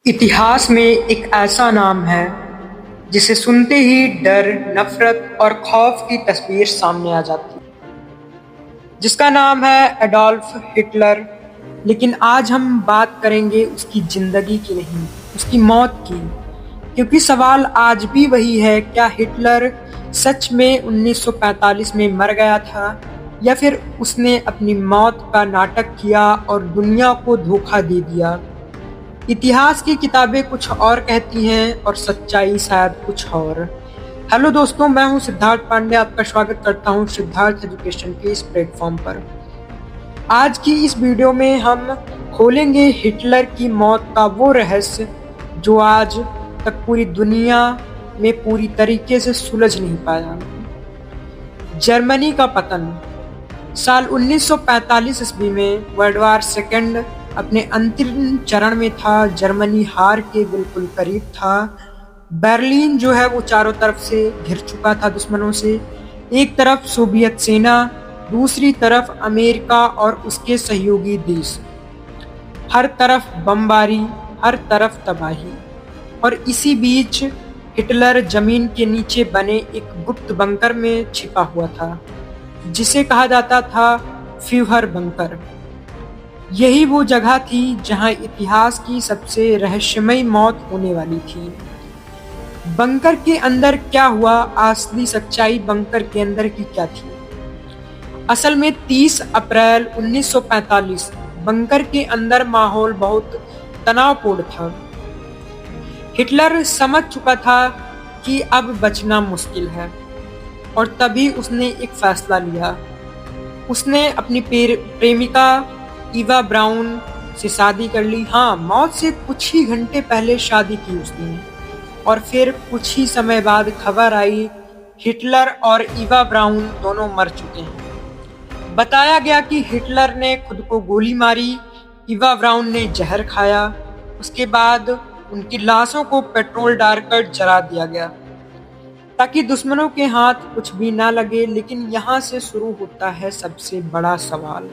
इतिहास में एक ऐसा नाम है जिसे सुनते ही डर, नफरत और खौफ की तस्वीर सामने आ जाती है, जिसका नाम है एडोल्फ हिटलर। लेकिन आज हम बात करेंगे उसकी जिंदगी की नहीं, उसकी मौत की। क्योंकि सवाल आज भी वही है, क्या हिटलर सच में 1945 में मर गया था या फिर उसने अपनी मौत का नाटक किया और दुनिया को धोखा दे दिया। इतिहास की किताबें कुछ और कहती हैं और सच्चाई शायद कुछ और। हेलो दोस्तों, मैं हूं सिद्धार्थ पांडे, आपका स्वागत करता हूं सिद्धार्थ एजुकेशन के इस प्लेटफॉर्म पर। आज की इस वीडियो में हम खोलेंगे हिटलर की मौत का वो रहस्य जो आज तक पूरी दुनिया में पूरी तरीके से सुलझ नहीं पाया। जर्मनी का पतन। साल 1945 ईस्वी में वर्ल्ड वार सेकेंड अपने अंतिम चरण में था। जर्मनी हार के बिल्कुल करीब था। बर्लिन जो है वो चारों तरफ से घिर चुका था दुश्मनों से। एक तरफ सोवियत सेना, दूसरी तरफ अमेरिका और उसके सहयोगी देश। हर तरफ बमबारी, हर तरफ तबाही। और इसी बीच हिटलर जमीन के नीचे बने एक गुप्त बंकर में छिपा हुआ था, जिसे कहा जाता था फ्यूहर बंकर। यही वो जगह थी जहां इतिहास की सबसे रहस्यमयी मौत होने वाली थी। बंकर के अंदर क्या हुआ, असली सच्चाई बंकर के अंदर की क्या थी। असल में 30 अप्रैल 1945 बंकर के अंदर माहौल बहुत तनावपूर्ण था। हिटलर समझ चुका था कि अब बचना मुश्किल है और तभी उसने एक फैसला लिया। उसने अपनी प्रेमिका ईवा ब्राउन से शादी कर ली। हाँ, मौत से कुछ ही घंटे पहले शादी की उसने। और फिर कुछ ही समय बाद खबर आई हिटलर और ईवा ब्राउन दोनों मर चुके हैं। बताया गया कि हिटलर ने खुद को गोली मारी, ईवा ब्राउन ने जहर खाया। उसके बाद उनकी लाशों को पेट्रोल डालकर जला दिया गया ताकि दुश्मनों के हाथ कुछ भी ना लगे। लेकिन यहाँ से शुरू होता है सबसे बड़ा सवाल,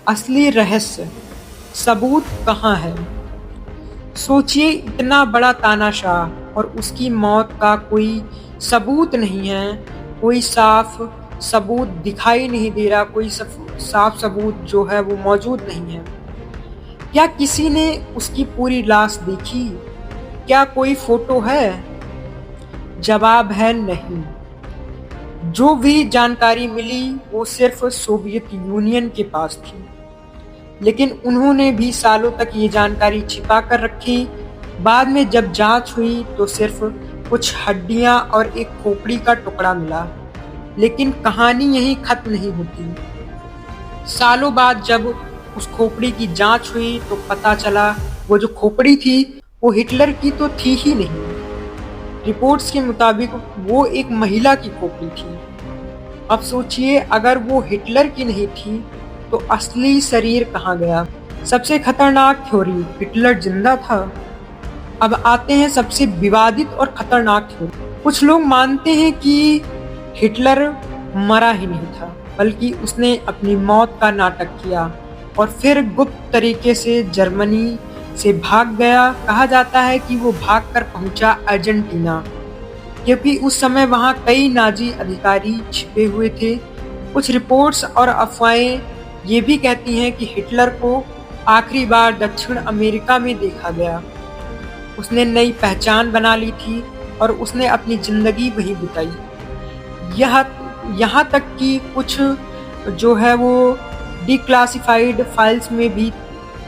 असली रहस्य, सबूत कहाँ है। सोचिए, इतना बड़ा तानाशाह और उसकी मौत का कोई सबूत नहीं है। कोई साफ सबूत दिखाई नहीं दे रहा, कोई साफ सबूत जो है वो मौजूद नहीं है। क्या किसी ने उसकी पूरी लाश देखी? क्या कोई फोटो है? जवाब है नहीं। जो भी जानकारी मिली वो सिर्फ सोवियत यूनियन के पास थी, लेकिन उन्होंने भी सालों तक ये जानकारी छिपा कर रखी। बाद में जब जांच हुई तो सिर्फ कुछ हड्डियां और एक खोपड़ी का टुकड़ा मिला। लेकिन कहानी यहीं खत्म नहीं होती। सालों बाद जब उस खोपड़ी की जांच हुई तो पता चला वो जो खोपड़ी थी वो हिटलर की तो थी ही नहीं। रिपोर्ट्स के मुताबिक वो एक महिला की खोपड़ी थी। अब सोचिए, अगर वो हिटलर की नहीं थी तो असली शरीर कहाँ गया। सबसे खतरनाक थ्योरी, हिटलर जिंदा था। अब आते हैं सबसे विवादित और खतरनाक थ्योरी। कुछ लोग मानते हैं कि हिटलर मरा ही नहीं था, बल्कि उसने अपनी मौत का नाटक किया और फिर गुप्त तरीके से जर्मनी से भाग गया। कहा जाता है कि वो भागकर पहुंचा अर्जेंटीना, क्योंकि उस समय वहां कई नाजी अधिकारी छिपे हुए थे। कुछ रिपोर्ट्स और अफवाहें ये भी कहती हैं कि हिटलर को आखिरी बार दक्षिण अमेरिका में देखा गया। उसने नई पहचान बना ली थी और उसने अपनी जिंदगी वहीं बिताई। यहाँ तक कि कुछ जो है वो डिक्लासिफाइड फाइल्स में भी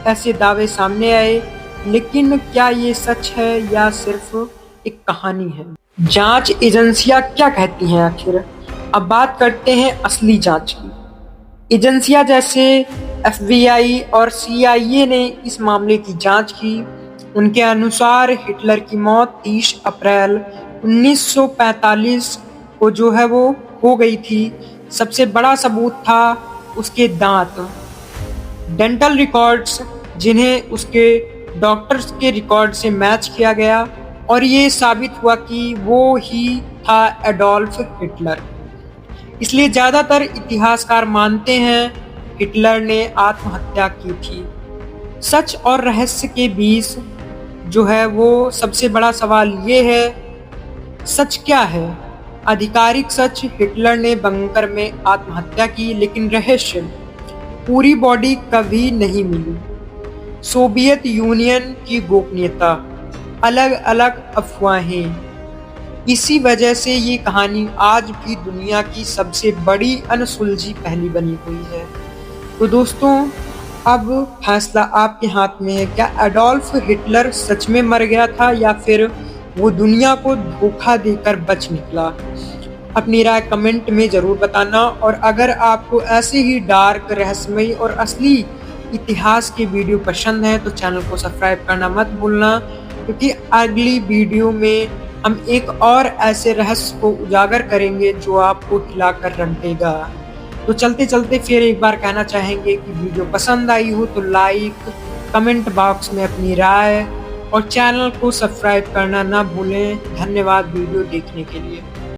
ऐसे दावे सामने आए। लेकिन क्या ये सच है या सिर्फ एक कहानी है? जांच एजेंसियां क्या कहती हैं आखिर? अब बात करते हैं असली जांच की। एजेंसियां जैसे FBI और CIA ने इस मामले की जांच की। उनके अनुसार हिटलर की मौत 30 अप्रैल 1945 को जो है वो हो गई थी। सबसे बड़ा सबूत था उसके दांत, डेंटल रिकॉर्ड्स, जिन्हें उसके डॉक्टर्स के रिकॉर्ड से मैच किया गया और ये साबित हुआ कि वो ही था एडोल्फ हिटलर। इसलिए ज्यादातर इतिहासकार मानते हैं हिटलर ने आत्महत्या की थी। सच और रहस्य के बीच जो है वो सबसे बड़ा सवाल ये है, सच क्या है? आधिकारिक सच, हिटलर ने बंकर में आत्महत्या की, लेकिन रहस्य, पूरी बॉडी कभी नहीं मिली। सोवियत यूनियन की गोपनीयता, अलग अलग अफवाहें। इसी वजह से ये कहानी आज भी दुनिया की सबसे बड़ी अनसुलझी पहेली बनी हुई है। तो दोस्तों, अब फैसला आपके हाथ में है। क्या एडोल्फ हिटलर सच में मर गया था या फिर वो दुनिया को धोखा देकर बच निकला? अपनी राय कमेंट में ज़रूर बताना, और अगर आपको ऐसे ही डार्क, रहस्यमयी और असली इतिहास के वीडियो पसंद है तो चैनल को सब्सक्राइब करना मत भूलना, क्योंकि अगली वीडियो में हम एक और ऐसे रहस्य को उजागर करेंगे जो आपको हिलाकर रंटेगा। तो चलते चलते फिर एक बार कहना चाहेंगे कि वीडियो पसंद आई हो तो लाइक, कमेंट बॉक्स में अपनी राय और चैनल को सब्सक्राइब करना ना भूलें। धन्यवाद वीडियो देखने के लिए।